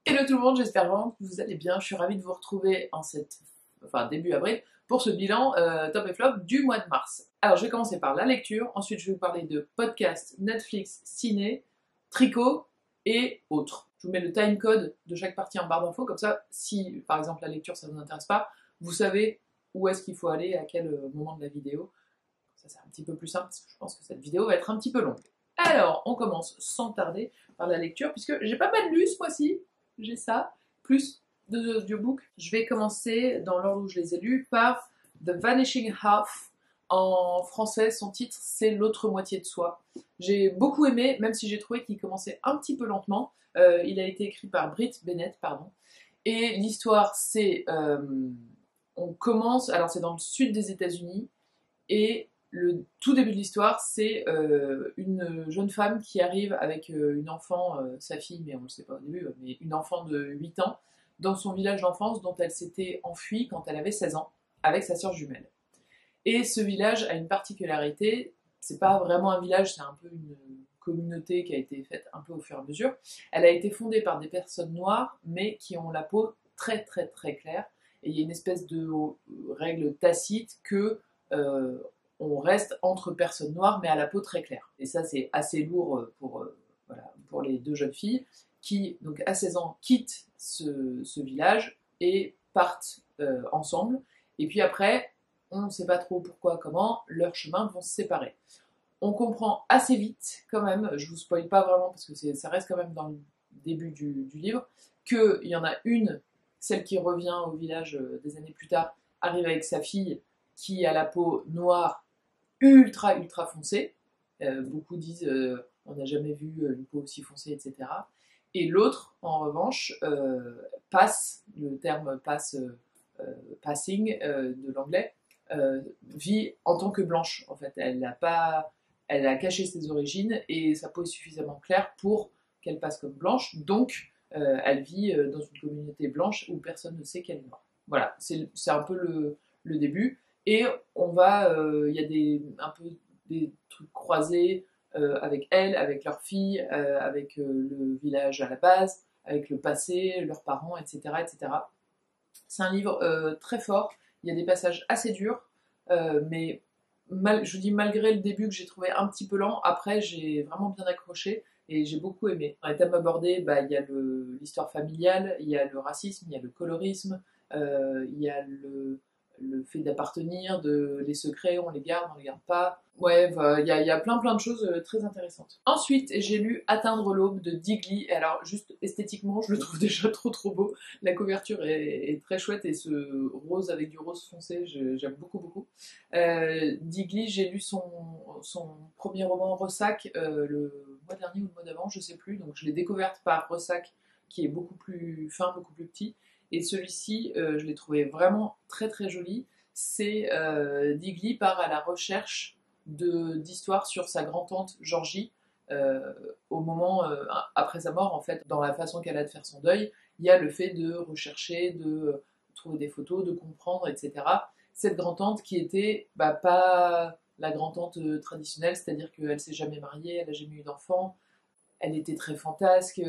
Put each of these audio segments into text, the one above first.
Hello tout le monde, j'espère vraiment que vous allez bien. Je suis ravie de vous retrouver en début avril pour ce bilan top et flop du mois de mars. Alors je vais commencer par la lecture, ensuite je vais vous parler de podcasts, Netflix, ciné, tricot et autres. Je vous mets le time code de chaque partie en barre d'infos, comme ça si par exemple la lecture ça ne vous intéresse pas, vous savez où est-ce qu'il faut aller, à quel moment de la vidéo. Ça c'est un petit peu plus simple parce que je pense que cette vidéo va être un petit peu longue. Alors on commence sans tarder par la lecture puisque j'ai pas mal lu ce mois-ci. J'ai ça, plus deux audiobooks. Je vais commencer dans l'ordre où je les ai lus par The Vanishing Half. En français, son titre, c'est L'autre moitié de soi. J'ai beaucoup aimé, même si j'ai trouvé qu'il commençait un petit peu lentement. Il a été écrit par Brit Bennett, pardon. Et l'histoire, c'est... on commence... Alors, c'est dans le sud des États-Unis. Et le tout début de l'histoire, c'est une jeune femme qui arrive avec une enfant, sa fille, mais on ne le sait pas au début, mais une enfant de 8 ans, dans son village d'enfance dont elle s'était enfuie quand elle avait 16 ans, avec sa sœur jumelle. Et ce village a une particularité, c'est pas vraiment un village, c'est un peu une communauté qui a été faite un peu au fur et à mesure. Elle a été fondée par des personnes noires, mais qui ont la peau très très très claire. Et il y a une espèce de règle tacite que on reste entre personnes noires, mais à la peau très claire. Et ça, c'est assez lourd pour les deux jeunes filles qui, donc à 16 ans, quittent ce village et partent ensemble. Et puis après, on ne sait pas trop pourquoi, comment, leurs chemins vont se séparer. On comprend assez vite, quand même, je vous spoil pas vraiment parce que ça reste quand même dans le début du livre, qu'il y en a une, celle qui revient au village des années plus tard, arrive avec sa fille qui a la peau noire ultra ultra foncée. Beaucoup disent on n'a jamais vu une peau aussi foncée, etc. Et l'autre, en revanche, passe, le terme passe, passing de l'anglais, vit en tant que blanche. En fait, elle a caché ses origines et sa peau est suffisamment claire pour qu'elle passe comme blanche. Donc, elle vit dans une communauté blanche où personne ne sait qu'elle est noire. Voilà, c'est un peu le début. Et il y a un peu des trucs croisés avec elle, avec leur fille, avec le village à la base, avec le passé, leurs parents, etc. etc. C'est un livre très fort. Il y a des passages assez durs, mais je vous dis malgré le début que j'ai trouvé un petit peu lent, après j'ai vraiment bien accroché et j'ai beaucoup aimé. Dans les thèmes abordés, il y a l'histoire familiale, il y a le racisme, il y a le colorisme, il y a le fait d'appartenir, les secrets, on les garde pas. Ouais, il y a plein de choses très intéressantes. Ensuite, j'ai lu Atteindre l'aube de Digli. Et alors, juste esthétiquement, je le trouve déjà trop beau. La couverture est très chouette et ce rose avec du rose foncé, j'aime beaucoup. Digli, j'ai lu son premier roman Ressac le mois dernier ou le mois d'avant, je sais plus. Donc je l'ai découverte par Ressac, qui est beaucoup plus fin, beaucoup plus petit. Et celui-ci, je l'ai trouvé vraiment très joli. C'est Digli part à la recherche d'histoires sur sa grand-tante Georgie au moment, après sa mort, en fait, dans la façon qu'elle a de faire son deuil, il y a le fait de rechercher, de trouver des photos, de comprendre, etc. Cette grand-tante qui était pas la grand-tante traditionnelle, c'est-à-dire qu'elle s'est jamais mariée, elle n'a jamais eu d'enfant, elle était très fantasque,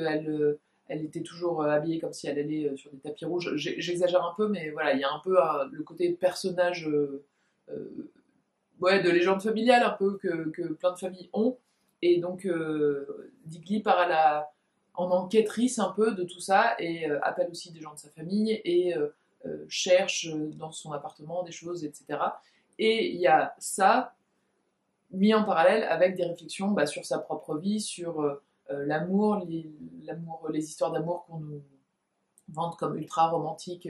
elle était toujours habillée comme si elle allait sur des tapis rouges. J'exagère un peu, mais voilà, il y a un peu le côté personnage ouais, de légende familiale un peu que plein de familles ont. Et donc, Digli part en enquêtrice un peu de tout ça et appelle aussi des gens de sa famille et cherche dans son appartement des choses, etc. Et il y a ça mis en parallèle avec des réflexions sur sa propre vie, sur l'amour, les histoires d'amour qu'on nous vante comme ultra romantiques,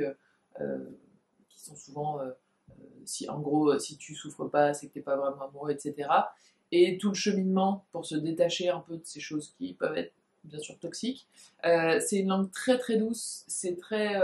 qui sont souvent si en gros si tu souffres pas c'est que t'es pas vraiment amoureux, etc. Et tout le cheminement pour se détacher un peu de ces choses qui peuvent être bien sûr toxiques. C'est une langue très douce, c'est très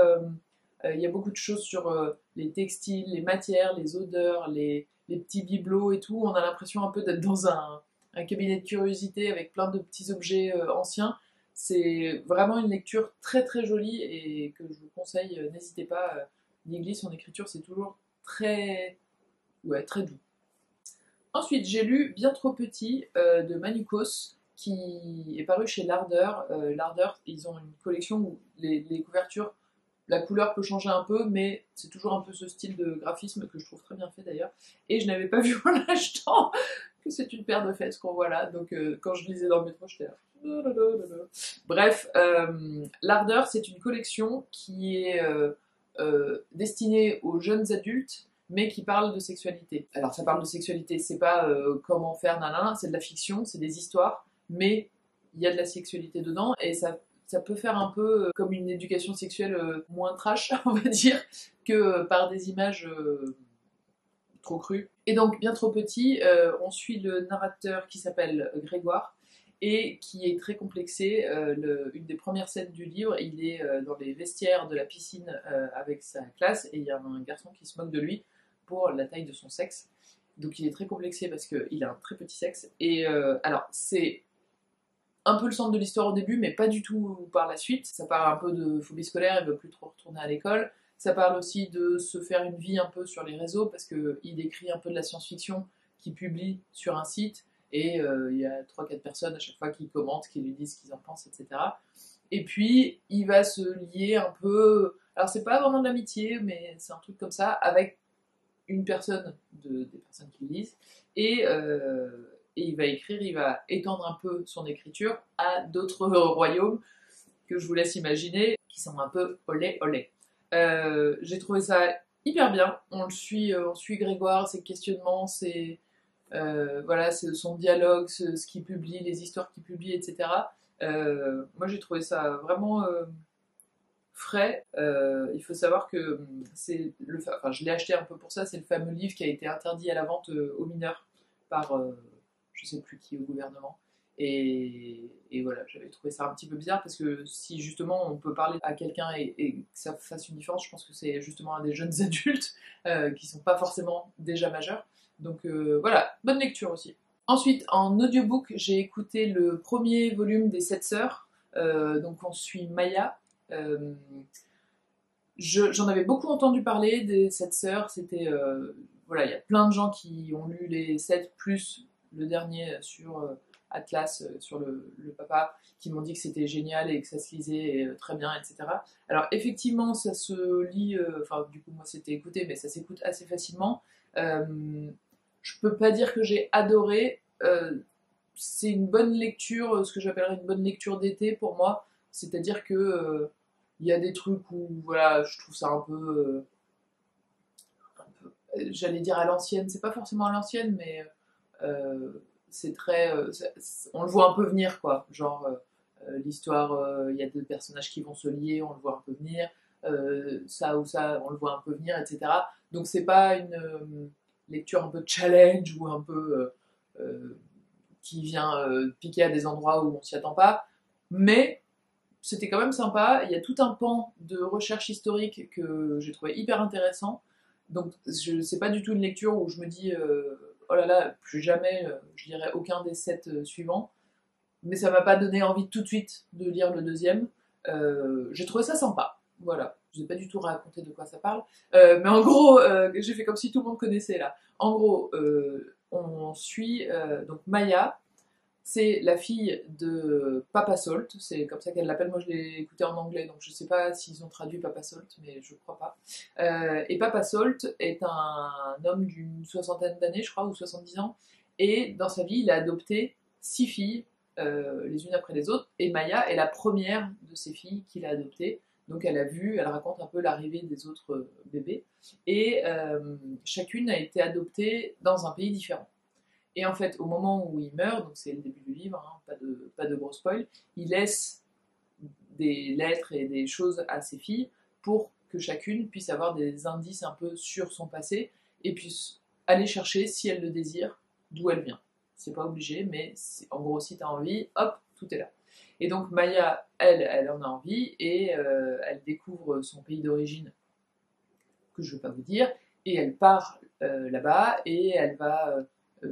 il y a beaucoup de choses sur les textiles, les matières, les odeurs, les petits bibelots et tout. On a l'impression un peu d'être dans un cabinet de curiosité avec plein de petits objets anciens. C'est vraiment une lecture très jolie et que je vous conseille, n'hésitez pas. Digli, son écriture, c'est toujours très doux. Ensuite, j'ai lu Bien trop petit de Manukos, qui est paru chez Lardeur. Lardeur, ils ont une collection où les couvertures, la couleur peut changer un peu, mais c'est toujours un peu ce style de graphisme que je trouve très bien fait d'ailleurs. Et je n'avais pas vu en l'achetant que c'est une paire de fesses qu'on voit là. Donc quand je lisais dans le métro, j'étais là. Bref, L'Ardeur, c'est une collection qui est destinée aux jeunes adultes, mais qui parle de sexualité. Alors ça parle de sexualité, c'est pas comment faire nanana, c'est de la fiction, c'est des histoires, mais il y a de la sexualité dedans, et ça peut faire un peu comme une éducation sexuelle moins trash, on va dire, que par des images trop crues. Et donc, bien trop petit, on suit le narrateur qui s'appelle Grégoire, et qui est très complexé. Une des premières scènes du livre, il est dans les vestiaires de la piscine avec sa classe, et il y a un garçon qui se moque de lui pour la taille de son sexe. Donc il est très complexé parce qu'il a un très petit sexe. Et alors, c'est un peu le centre de l'histoire au début, mais pas du tout par la suite. Ça parle un peu de phobie scolaire, il veut plus trop retourner à l'école. Ça parle aussi de se faire une vie un peu sur les réseaux, parce qu'il décrit un peu de la science-fiction qu'il publie sur un site, et il y a 3-4 personnes à chaque fois qui commentent, qui lui disent ce qu'ils en pensent, etc. Et puis, il va se lier un peu... Alors, c'est pas vraiment de l'amitié, mais c'est un truc comme ça, avec une personne des personnes qui lisent, et il va écrire, il va étendre un peu son écriture à d'autres royaumes que je vous laisse imaginer, qui sont un peu olé olé. J'ai trouvé ça hyper bien. On suit Grégoire, ses questionnements, voilà, son dialogue, ce qu'il publie, les histoires qu'il publie, etc. Moi, j'ai trouvé ça vraiment frais. Il faut savoir que je l'ai acheté un peu pour ça, c'est le fameux livre qui a été interdit à la vente aux mineurs par je sais plus qui au gouvernement. Et voilà, j'avais trouvé ça un petit peu bizarre, parce que si justement on peut parler à quelqu'un et que ça fasse une différence, je pense que c'est justement à des jeunes adultes qui sont pas forcément déjà majeurs. Donc voilà, bonne lecture aussi. Ensuite, en audiobook, j'ai écouté le premier volume des 7 sœurs. Donc on suit Maya. J'en avais beaucoup entendu parler des 7 sœurs. C'était voilà, il y a plein de gens qui ont lu les 7 plus le dernier sur Atlas, sur le papa, qui m'ont dit que c'était génial et que ça se lisait très bien, etc. Alors effectivement, ça se lit, enfin du coup moi c'était écouté, mais ça s'écoute assez facilement. Je peux pas dire que j'ai adoré. C'est une bonne lecture, ce que j'appellerais une bonne lecture d'été pour moi. C'est-à-dire que il y a des trucs où voilà, je trouve ça un peu j'allais dire à l'ancienne. C'est pas forcément à l'ancienne, mais c'est très, on le voit un peu venir, quoi. Genre l'histoire, il y a deux personnages qui vont se lier, on le voit un peu venir. Ça ou ça, on le voit un peu venir, etc. Donc c'est pas une lecture un peu challenge ou un peu qui vient piquer à des endroits où on s'y attend pas, mais c'était quand même sympa. Il y a tout un pan de recherche historique que j'ai trouvé hyper intéressant. Donc c'est pas du tout une lecture où je me dis oh là là, plus jamais je lirai aucun des 7 suivants, mais ça m'a pas donné envie tout de suite de lire le deuxième. J'ai trouvé ça sympa, voilà. Je n'ai pas du tout raconté de quoi ça parle, mais en gros, j'ai fait comme si tout le monde connaissait là. En gros, on suit donc Maya. C'est la fille de Papa Salt, c'est comme ça qu'elle l'appelle. Moi je l'ai écouté en anglais, donc je sais pas s'ils ont traduit Papa Salt, mais je crois pas. Et Papa Salt est un homme d'une soixantaine d'années, je crois, ou 70 ans, et dans sa vie il a adopté 6 filles, les unes après les autres, et Maya est la première de ces filles qu'il a adoptées. Donc elle raconte un peu l'arrivée des autres bébés, et chacune a été adoptée dans un pays différent. Et en fait, au moment où il meurt, donc c'est le début du livre, hein, pas de gros spoil, il laisse des lettres et des choses à ses filles pour que chacune puisse avoir des indices un peu sur son passé et puisse aller chercher, si elle le désire, d'où elle vient. C'est pas obligé, mais en gros, si tu as envie, hop, tout est là. Et donc Maya, elle en a envie, et elle découvre son pays d'origine, que je ne vais pas vous dire, et elle part là-bas, et elle va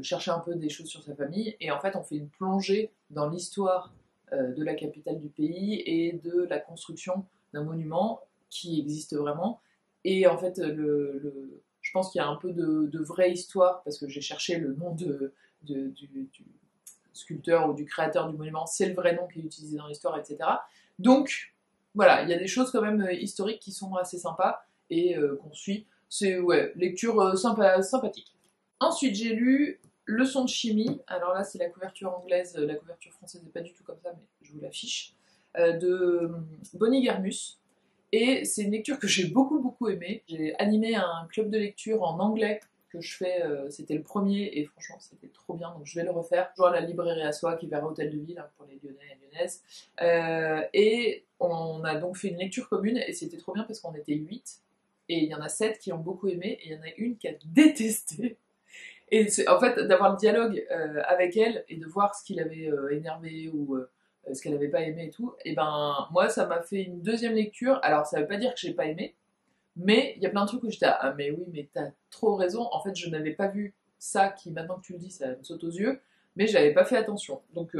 chercher un peu des choses sur sa famille, et en fait on fait une plongée dans l'histoire de la capitale du pays et de la construction d'un monument qui existe vraiment. Et en fait je pense qu'il y a un peu de vraie histoire, parce que j'ai cherché le nom sculpteur ou du créateur du monument, c'est le vrai nom qui est utilisé dans l'histoire, etc. Donc, voilà, il y a des choses quand même historiques qui sont assez sympas et qu'on suit. C'est, ouais, lecture sympathique. Ensuite, j'ai lu Leçon de chimie. Alors là, c'est la couverture anglaise, la couverture française n'est pas du tout comme ça, mais je vous l'affiche. De Bonnie Garmus. Et c'est une lecture que j'ai beaucoup aimée. J'ai animé un club de lecture en anglais que je fais, c'était le premier, et franchement c'était trop bien, donc je vais le refaire. Toujours à la librairie à soi qui est vers Hôtel de Ville, hein, pour les Lyonnais et Lyonnaises. Et on a donc fait une lecture commune, et c'était trop bien parce qu'on était 8, et il y en a 7 qui ont beaucoup aimé, et il y en a une qui a détesté. Et en fait, d'avoir le dialogue avec elle et de voir ce qui l'avait énervé ou ce qu'elle n'avait pas aimé et tout, et ben moi ça m'a fait une deuxième lecture. Alors ça veut pas dire que j'ai pas aimé, mais il y a plein de trucs où j'étais ah mais oui mais t'as trop raison. En fait je n'avais pas vu ça qui maintenant que tu le dis ça me saute aux yeux, mais j'avais pas fait attention. Donc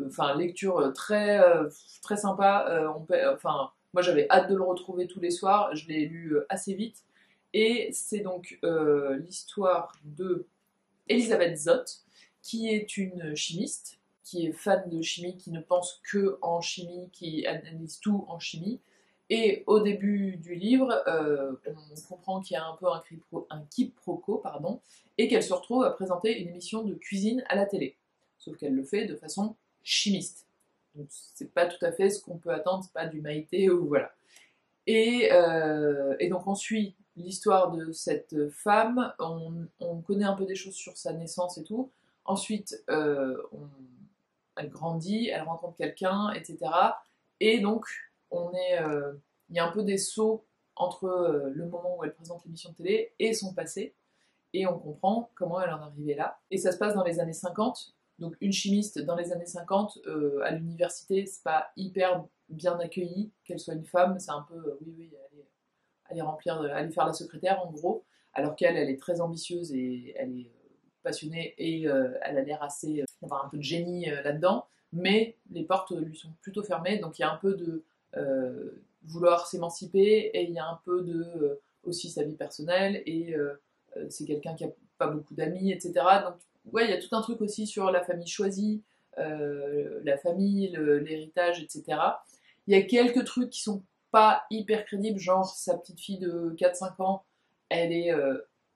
enfin lecture très sympa. Enfin moi j'avais hâte de le retrouver tous les soirs. Je l'ai lu assez vite. Et c'est donc l'histoire de Elisabeth Zott, qui est une chimiste, qui est fan de chimie, qui ne pense que en chimie, qui analyse tout en chimie. Et au début du livre, on comprend qu'il y a un peu un quiproquo, pardon, et qu'elle se retrouve à présenter une émission de cuisine à la télé. Sauf qu'elle le fait de façon chimiste. Donc c'est pas tout à fait ce qu'on peut attendre, c'est pas du Maïté ou voilà. Et donc on suit l'histoire de cette femme, on connaît un peu des choses sur sa naissance et tout. Ensuite, elle grandit, elle rencontre quelqu'un, etc. Et donc, il y a un peu des sauts entre le moment où elle présente l'émission de télé et son passé. Et on comprend comment elle en est arrivée là. Et ça se passe dans les années 50. Donc une chimiste dans les années 50, à l'université, c'est pas hyper bien accueilli qu'elle soit une femme. C'est un peu, oui, aller faire la secrétaire en gros. Alors qu'elle, elle est très ambitieuse et elle est passionnée et elle a l'air assez d'avoir un peu de génie là-dedans. Mais les portes lui sont plutôt fermées. Donc il y a un peu de vouloir s'émanciper et il y a un peu de aussi sa vie personnelle et c'est quelqu'un qui a pas beaucoup d'amis, etc. Donc ouais, il y a tout un truc aussi sur la famille choisie, la famille, l'héritage, etc. Il y a quelques trucs qui sont pas hyper crédibles, genre sa petite fille de 4-5 ans, elle est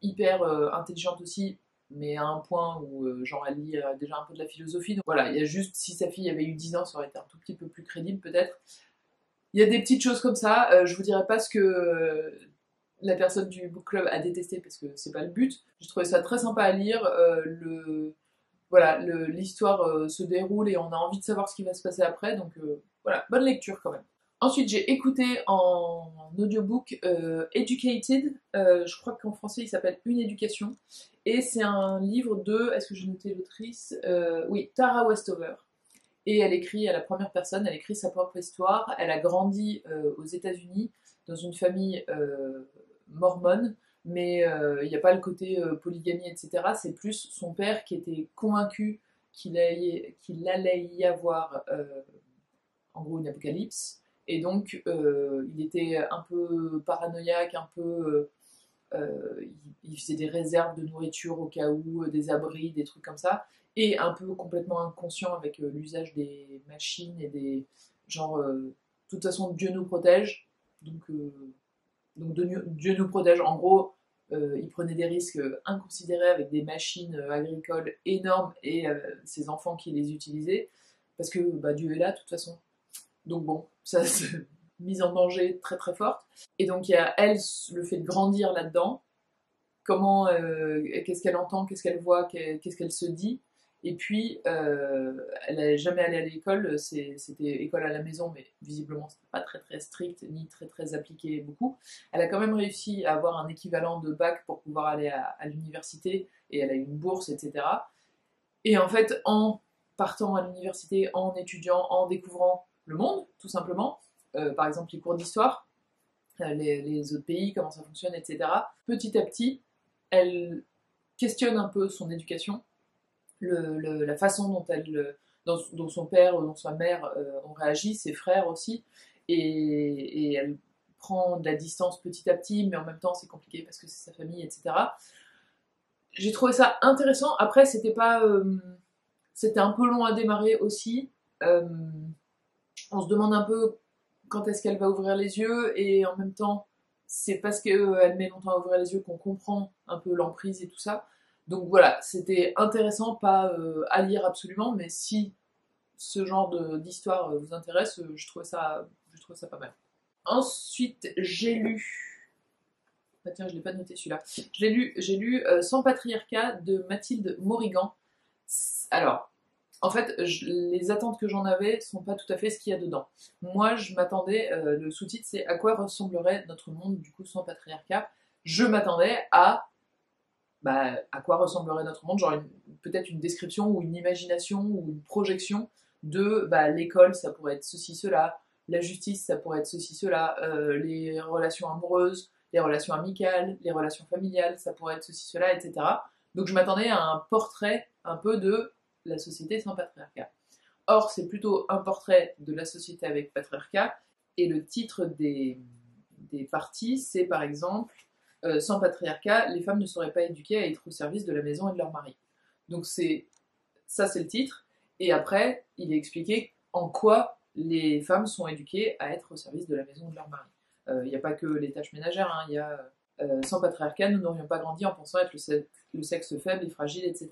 hyper intelligente aussi, mais à un point où genre elle lit déjà un peu de la philosophie. Donc voilà, il y a juste, si sa fille avait eu 10 ans, ça aurait été un tout petit peu plus crédible peut-être. Il y a des petites choses comme ça, je vous dirai pas ce que la personne du book club a détesté parce que c'est pas le but. J'ai trouvé ça très sympa à lire. Voilà, l'histoire se déroule et on a envie de savoir ce qui va se passer après. Donc voilà, bonne lecture quand même. Ensuite, j'ai écouté en audiobook Educated. Je crois qu'en français il s'appelle Une éducation. Et c'est un livre de, est-ce que j'ai noté l'autrice Oui, Tara Westover. Et elle écrit à la première personne, elle écrit sa propre histoire. Elle a grandi aux États-Unis dans une famille mormone, mais il n'y a pas le côté polygamie, etc. C'est plus son père qui était convaincu qu'il allait y avoir en gros une apocalypse. Et donc il était un peu paranoïaque, un peu... il faisait des réserves de nourriture au cas où, des abris, des trucs comme ça, et un peu complètement inconscient avec l'usage des machines et des... Genre, de toute façon, Dieu nous protège, donc Dieu nous protège. En gros, il prenait des risques inconsidérés avec des machines agricoles énormes et ses enfants qui les utilisaient, parce que bah, Dieu est là, de toute façon. Donc bon, ça c'est mise en danger très très forte. Et donc il y a elle, le fait de grandir là-dedans, comment, qu'est-ce qu'elle entend, qu'est-ce qu'elle voit, qu'est-ce qu'elle se dit. Et puis, elle n'est jamais allée à l'école, c'était école à la maison, mais visiblement c'était pas très très strict, ni très très appliqué beaucoup. Elle a quand même réussi à avoir un équivalent de bac pour pouvoir aller à l'université, et elle a eu une bourse, etc. Et en fait, en partant à l'université, en étudiant, en découvrant le monde, tout simplement, par exemple les cours d'histoire, les autres pays, comment ça fonctionne, etc. Petit à petit, elle questionne un peu son éducation, la façon dont son père ou dont sa mère ont réagi, ses frères aussi, et elle prend de la distance petit à petit, mais en même temps c'est compliqué parce que c'est sa famille, etc. J'ai trouvé ça intéressant. Après, c'était pas C'était un peu long à démarrer aussi. On se demande un peu quand est-ce qu'elle va ouvrir les yeux, et en même temps, c'est parce qu'elle met longtemps à ouvrir les yeux qu'on comprend un peu l'emprise et tout ça. Donc voilà, c'était intéressant, pas à lire absolument, mais si ce genre d'histoire vous intéresse, je trouve ça pas mal. Ensuite, j'ai lu. Ah tiens, je l'ai pas noté celui-là. J'ai lu Sans patriarcat de Mathilde Morigan. Alors, en fait, les attentes que j'en avais sont pas tout à fait ce qu'il y a dedans. Moi, je m'attendais, le sous-titre c'est À quoi ressemblerait notre monde du coup sans patriarcat. Je m'attendais à quoi ressemblerait notre monde, genre peut-être une description ou une imagination ou une projection de l'école, ça pourrait être ceci, cela, la justice, ça pourrait être ceci, cela, les relations amoureuses, les relations amicales, les relations familiales, ça pourrait être ceci, cela, etc. Donc je m'attendais à un portrait un peu de la société sans patriarcat. Or, c'est plutôt un portrait de la société avec patriarcat, et le titre des parties, c'est par exemple sans patriarcat, les femmes ne seraient pas éduquées à être au service de la maison et de leur mari. Donc ça c'est le titre, et après il est expliqué en quoi les femmes sont éduquées à être au service de la maison et de leur mari. Il n'y a pas que les tâches ménagères, hein, il y a sans patriarcat, nous n'aurions pas grandi en pensant être le sexe faible et fragile, etc.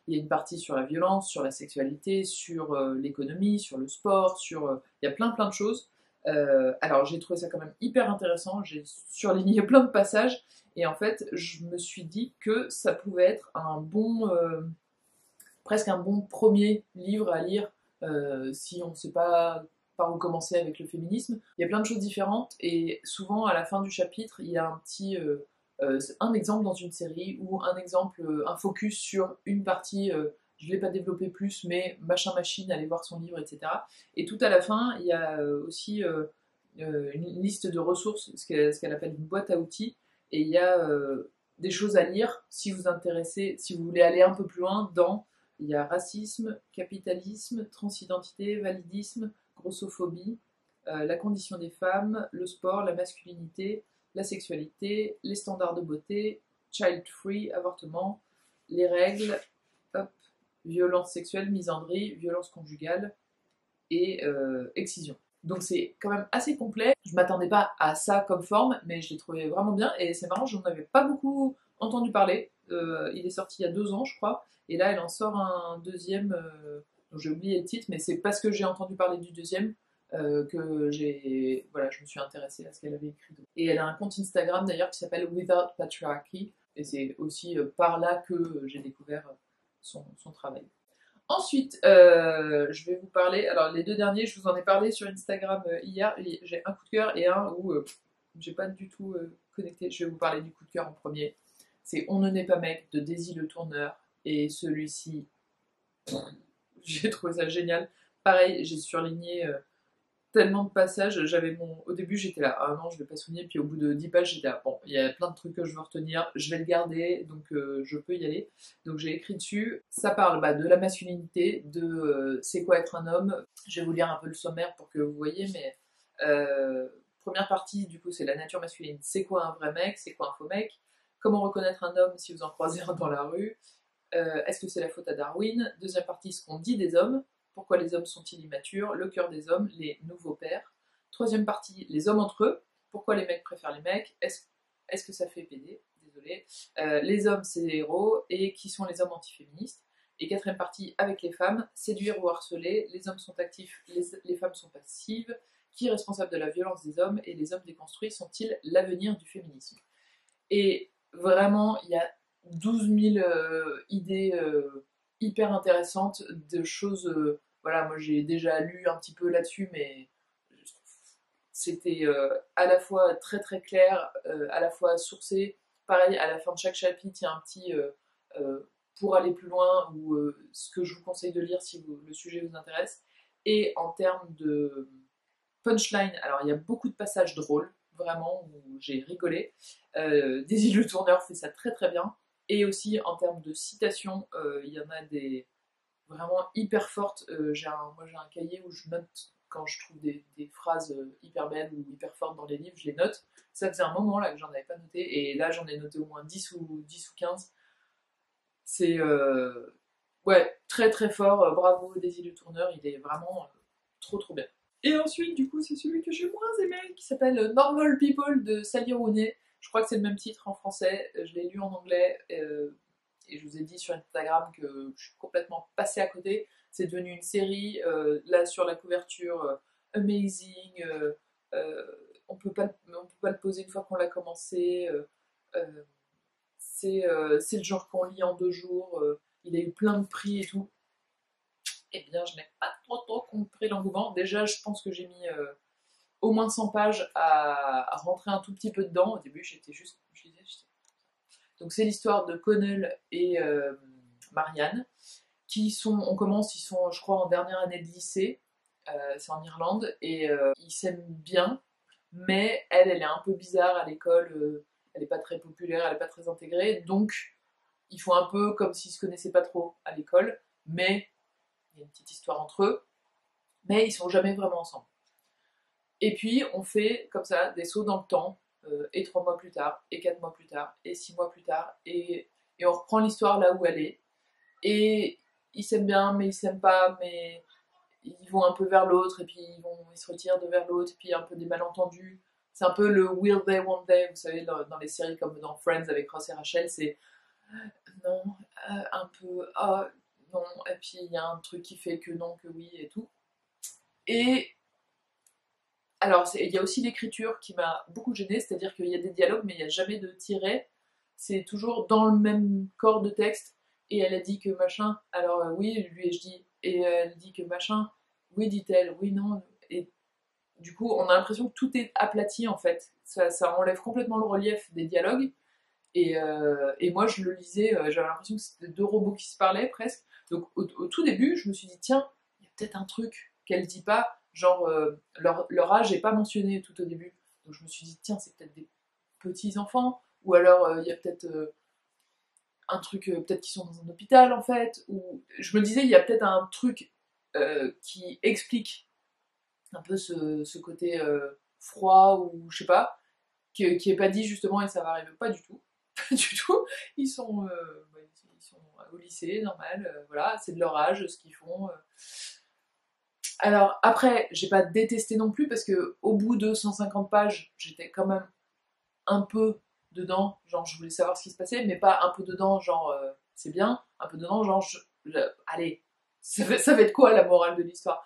Il y a une partie sur la violence, sur la sexualité, sur l'économie, sur le sport, il y a plein de choses. Alors j'ai trouvé ça quand même hyper intéressant, j'ai surligné plein de passages, et en fait je me suis dit que ça pouvait être presque un bon premier livre à lire si on ne sait pas par où commencer avec le féminisme. Il y a plein de choses différentes, et souvent à la fin du chapitre il y a un exemple dans une série, ou un exemple, un focus sur une partie. Je ne l'ai pas développé plus, mais machin machine, allez voir son livre, etc. Et tout à la fin, il y a aussi une liste de ressources, ce qu'elle appelle une boîte à outils, et il y a des choses à lire si vous intéressez, si vous voulez aller un peu plus loin dans. Il y a racisme, capitalisme, transidentité, validisme, grossophobie, la condition des femmes, le sport, la masculinité, la sexualité, les standards de beauté, child free, avortement, les règles, hop, violence sexuelle, misandrie, violence conjugale et excision. Donc c'est quand même assez complet. Je m'attendais pas à ça comme forme, mais je l'ai trouvé vraiment bien, et c'est marrant, j'en avais pas beaucoup entendu parler. Il est sorti il y a 2 ans, je crois, et là elle en sort un deuxième, dont j'ai oublié le titre, mais c'est parce que j'ai entendu parler du deuxième que je me suis intéressée à ce qu'elle avait écrit. Et elle a un compte Instagram d'ailleurs qui s'appelle Without Patriarchy, et c'est aussi par là que j'ai découvert son travail. Ensuite, je vais vous parler. Alors, les deux derniers, je vous en ai parlé sur Instagram hier. J'ai un coup de cœur et un où j'ai pas du tout connecté. Je vais vous parler du coup de cœur en premier. C'est On ne naît pas mec de Daisy Le Tourneur. Et celui-ci, j'ai trouvé ça génial. Pareil, j'ai surligné tellement de passages. Au début, j'étais là, ah non, je vais pas souligner. Puis au bout de 10 pages, j'étais là, bon, il y a plein de trucs que je veux retenir, je vais le garder, donc je peux y aller. Donc j'ai écrit dessus. Ça parle de la masculinité, de c'est quoi être un homme. Je vais vous lire un peu le sommaire pour que vous voyez, mais première partie, du coup, c'est la nature masculine. C'est quoi un vrai mec? C'est quoi un faux mec? Comment reconnaître un homme si vous en croisez un dans la rue? Est-ce que c'est la faute à Darwin? Deuxième partie, ce qu'on dit des hommes. Pourquoi les hommes sont-ils immatures? Le cœur des hommes, les nouveaux pères. Troisième partie, les hommes entre eux. Pourquoi les mecs préfèrent les mecs? Est-ce que ça fait péder? Désolé. Les hommes, c'est les héros. Et qui sont les hommes antiféministes? Et quatrième partie, avec les femmes, séduire ou harceler. Les hommes sont actifs, les femmes sont passives. Qui est responsable de la violence des hommes? Et les hommes déconstruits sont-ils l'avenir du féminisme? Et vraiment, il y a 12 000 idées hyper intéressantes de choses. Voilà, moi j'ai déjà lu un petit peu là-dessus, mais c'était à la fois très très clair, à la fois sourcé. Pareil, à la fin de chaque chapitre, il y a un petit pour aller plus loin, ou ce que je vous conseille de lire si le sujet vous intéresse. Et en termes de punchline, alors il y a beaucoup de passages drôles, vraiment, où j'ai rigolé. Daisy Le Tourneur fait ça très très bien. Et aussi en termes de citations, il y en a des vraiment hyper fortes. Moi j'ai un cahier où je note quand je trouve des phrases hyper belles ou hyper fortes dans les livres, je les note. Ça faisait un moment là que j'en avais pas noté, et là j'en ai noté au moins 10 ou 15. C'est Ouais, très très fort, bravo Daisy Le Tourneur, il est vraiment trop trop bien. Et ensuite, du coup, c'est celui que j'ai moins aimé, qui s'appelle Normal People de Sally Rooney. Je crois que c'est le même titre en français, je l'ai lu en anglais, et je vous ai dit sur Instagram que je suis complètement passée à côté. C'est devenu une série, là sur la couverture, amazing, euh, on peut pas le poser une fois qu'on l'a commencé. Euh, c'est le genre qu'on lit en 2 jours, il a eu plein de prix et tout. Eh bien, je n'ai pas trop compris l'engouement. Déjà, je pense que j'ai mis au moins 100 pages à rentrer un tout petit peu dedans. Au début, j'étais juste. Donc, c'est l'histoire de Connell et Marianne, qui sont. On commence, ils sont, je crois, en dernière année de lycée. C'est en Irlande. Et ils s'aiment bien, mais elle est un peu bizarre à l'école. Elle n'est pas très populaire, elle n'est pas très intégrée. Donc, ils font un peu comme s'ils se connaissaient pas trop à l'école, mais il y a une petite histoire entre eux, mais ils sont jamais vraiment ensemble. Et puis on fait comme ça des sauts dans le temps, et 3 mois plus tard, et 4 mois plus tard, et 6 mois plus tard, et on reprend l'histoire là où elle est. Et ils s'aiment bien, mais ils s'aiment pas, mais ils vont un peu vers l'autre, et puis ils se retirent de vers l'autre, et puis il y a un peu des malentendus. C'est un peu le will they, won't they, vous savez, dans les séries comme dans Friends avec Ross et Rachel, c'est non, un peu, ah, non, et puis il y a un truc qui fait que non, que oui, et tout. Et alors, il y a aussi l'écriture qui m'a beaucoup gênée, c'est-à-dire qu'il y a des dialogues, mais il n'y a jamais de tiret, c'est toujours dans le même corps de texte, et elle a dit que machin, alors oui, lui ai-je dit, et elle dit que machin, oui, dit-elle, oui, non, et du coup, on a l'impression que tout est aplati en fait, ça enlève complètement le relief des dialogues, et moi, je le lisais, j'avais l'impression que c'était 2 robots qui se parlaient presque. Donc, au tout début, je me suis dit, tiens, il y a peut-être un truc qu'elle dit pas, genre leur âge n'est pas mentionné tout au début. Donc, je me suis dit, tiens, c'est peut-être des petits enfants, ou alors il y a peut-être un truc, peut-être qu'ils sont dans un hôpital en fait, ou je me disais, il y a peut-être un truc qui explique un peu ce côté froid, ou je sais pas, qui est pas dit justement, et ça va arriver pas du tout. Du tout. Ils sont, ils sont au lycée, normal, voilà, c'est de leur âge ce qu'ils font. Alors après, j'ai pas détesté non plus parce que au bout de 150 pages, j'étais quand même un peu dedans, genre je voulais savoir ce qui se passait, mais pas un peu dedans, genre c'est bien, un peu dedans, genre allez, ça va être quoi la morale de l'histoire?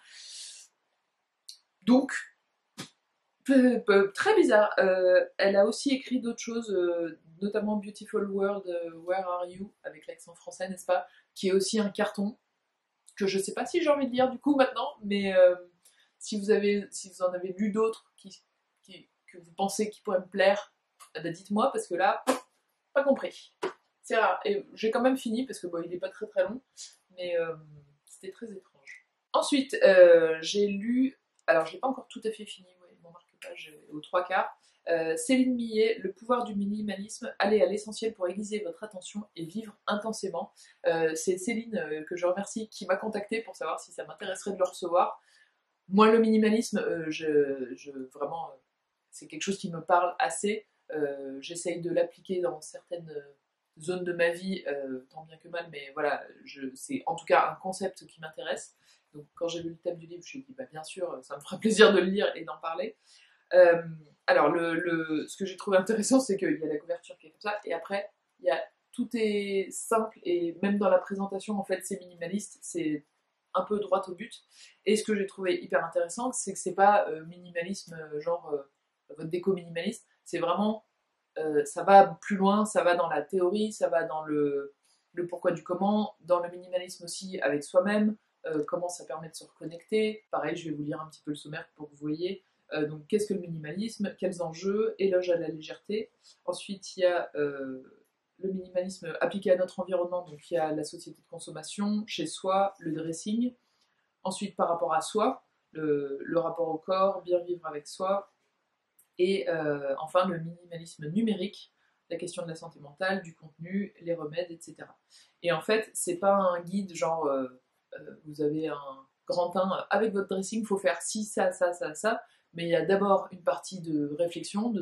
Donc, très bizarre. Elle a aussi écrit d'autres choses, notamment Beautiful World, Where Are You, avec l'accent français, n'est-ce pas? Qui est aussi un carton, que je sais pas si j'ai envie de lire du coup maintenant, mais si vous en avez lu d'autres que vous pensez qui pourraient me plaire, bah dites-moi, parce que là, pas compris. C'est rare. Et j'ai quand même fini, parce que bon, il est pas très très long, mais c'était très étrange. Ensuite, j'ai lu, alors je l'ai pas encore tout à fait fini, ouais, mon marque-page est aux 3/4. Céline Millet, Le pouvoir du minimalisme, aller à l'essentiel pour aiguiser votre attention et vivre intensément. C'est Céline, que je remercie, qui m'a contactée pour savoir si ça m'intéresserait de le recevoir. Moi, le minimalisme, vraiment, c'est quelque chose qui me parle assez. J'essaye de l'appliquer dans certaines zones de ma vie, tant bien que mal, mais voilà, c'est en tout cas un concept qui m'intéresse. Donc quand j'ai lu le thème du livre, je me suis dit, bah, bien sûr, ça me fera plaisir de le lire et d'en parler. Euh, alors, ce que j'ai trouvé intéressant, c'est qu'il y a la couverture qui est comme ça, et après, tout est simple, et même dans la présentation, en fait, c'est minimaliste, c'est un peu droit au but. Et ce que j'ai trouvé hyper intéressant, c'est que c'est pas minimalisme, genre votre déco minimaliste, c'est vraiment, ça va plus loin, ça va dans la théorie, ça va dans le pourquoi du comment, dans le minimalisme aussi avec soi-même, comment ça permet de se reconnecter. Pareil, je vais vous lire un petit peu le sommaire pour que vous voyez. Donc, qu'est-ce que le minimalisme? Quels enjeux? Éloge à la légèreté. Ensuite, il y a le minimalisme appliqué à notre environnement, donc il y a la société de consommation, chez soi, le dressing. Ensuite, par rapport à soi, le rapport au corps, bien vivre avec soi. Et enfin, le minimalisme numérique, la question de la santé mentale, du contenu, les remèdes, etc. Et en fait, c'est pas un guide genre vous avez un grand 1 avec votre dressing, il faut faire ci, ça, ça, ça, ça. Mais il y a d'abord une partie de réflexion,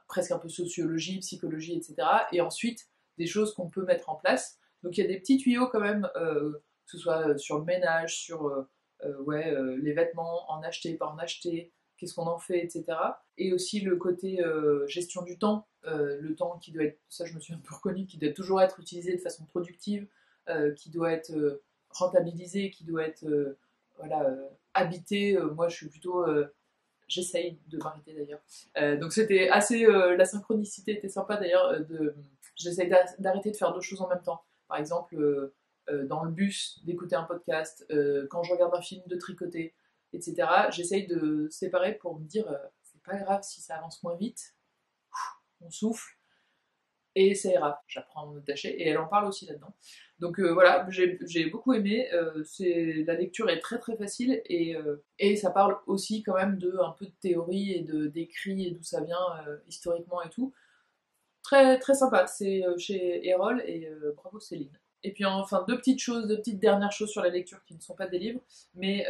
presque un peu sociologie, psychologie, etc. Et ensuite, des choses qu'on peut mettre en place. Donc il y a des petits tuyaux quand même, que ce soit sur le ménage, sur les vêtements, en acheter, pas en acheter, qu'est-ce qu'on en fait, etc. Et aussi le côté gestion du temps, le temps qui doit être, ça je me suis un peu reconnue, qui doit toujours être utilisé de façon productive, qui doit être rentabilisé, qui doit être habité. Moi je suis plutôt... j'essaye de m'arrêter d'ailleurs. Donc c'était assez... la synchronicité était sympa d'ailleurs. J'essaye d'arrêter de faire deux choses en même temps. Par exemple, dans le bus, d'écouter un podcast, quand je regarde un film, de tricoter, etc. J'essaye de séparer pour me dire, c'est pas grave si ça avance moins vite, on souffle, et ça ira. J'apprends à me détacher, et elle en parle aussi là-dedans. Donc voilà, j'ai beaucoup aimé. La lecture est très très facile, et ça parle aussi quand même un peu de théorie et d'écrit et d'où ça vient historiquement et tout. Très très sympa, c'est chez Erol, et bravo Céline. Et puis enfin deux petites dernières choses sur la lecture qui ne sont pas des livres, mais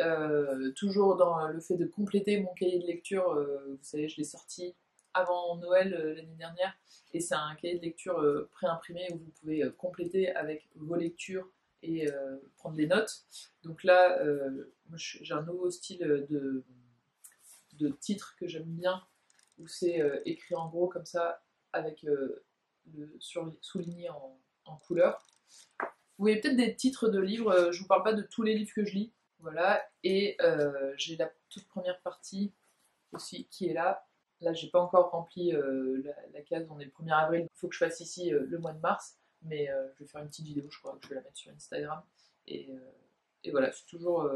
toujours dans le fait de compléter mon cahier de lecture. Vous savez, je l'ai sorti avant Noël l'année dernière, et c'est un cahier de lecture pré-imprimé où vous pouvez compléter avec vos lectures et prendre des notes. Donc là, j'ai un nouveau style de titre que j'aime bien, où c'est écrit en gros comme ça, avec souligné en couleur. Vous voyez peut-être des titres de livres, je vous parle pas de tous les livres que je lis, voilà, et j'ai la toute première partie aussi qui est là. Là, j'ai pas encore rempli la case, on est le 1er avril, il faut que je fasse ici le mois de mars, mais je vais faire une petite vidéo, je crois que je vais la mettre sur Instagram, et voilà, c'est toujours...